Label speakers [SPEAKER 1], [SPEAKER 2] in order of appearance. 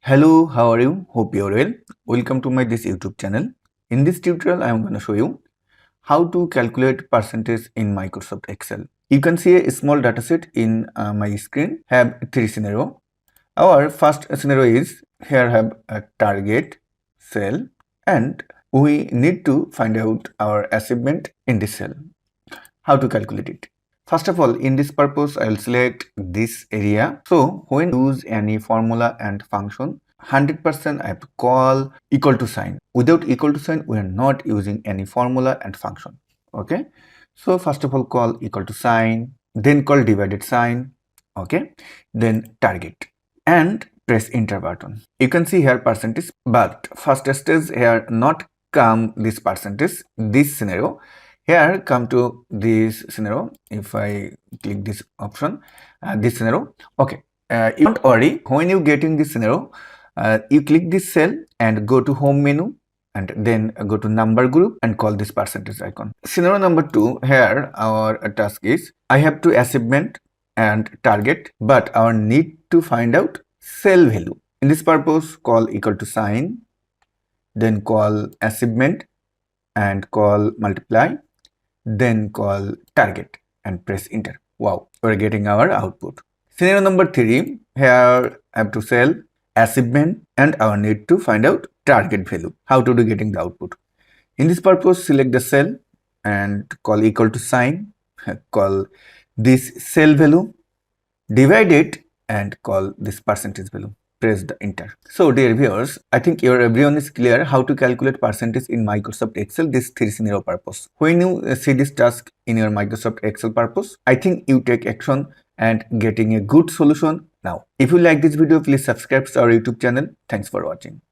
[SPEAKER 1] Hello, how are you? Hope you're well. Welcome to my this YouTube channel. In this tutorial, I am going to show you how to calculate percentage in Microsoft Excel. You can see a small dataset in my screen. Have three scenario. Our first scenario is here have a target cell and we need to find out our achievement in this cell. How to calculate it? First of all, in this purpose, I'll select this area. So when use any formula and function, 100% I have to call equal to sign. Without equal to sign, we are not using any formula and function. Okay. So first of all, call equal to sign, then call divided sign. Okay. Then target and press enter button. You can see here percentage, but first stage here not come this percentage, this scenario. Here come to this scenario. If I click this option, this scenario, okay, you don't worry. When you get in this scenario, you click this cell and go to home menu and then go to number group and call this percentage icon. Scenario number 2, here our task is I have to achievement and target, but our need to find out cell value. In this purpose, call equal to sign, then call achievement and call multiply, then call target and press enter. Wow, we're getting our output. Scenario number 3, here I have to sell achievement and our need to find out target value. How to do getting the output? In this purpose, select the cell and call equal to sign, call this cell value, divide it and call this percentage value. Press the enter. So dear viewers, I think everyone is clear how to calculate percentage in Microsoft Excel, this 3 scenario purpose. When you see this task in your Microsoft Excel purpose, I think you take action and getting a good solution now. If you like this video, please subscribe to our YouTube channel. Thanks for watching.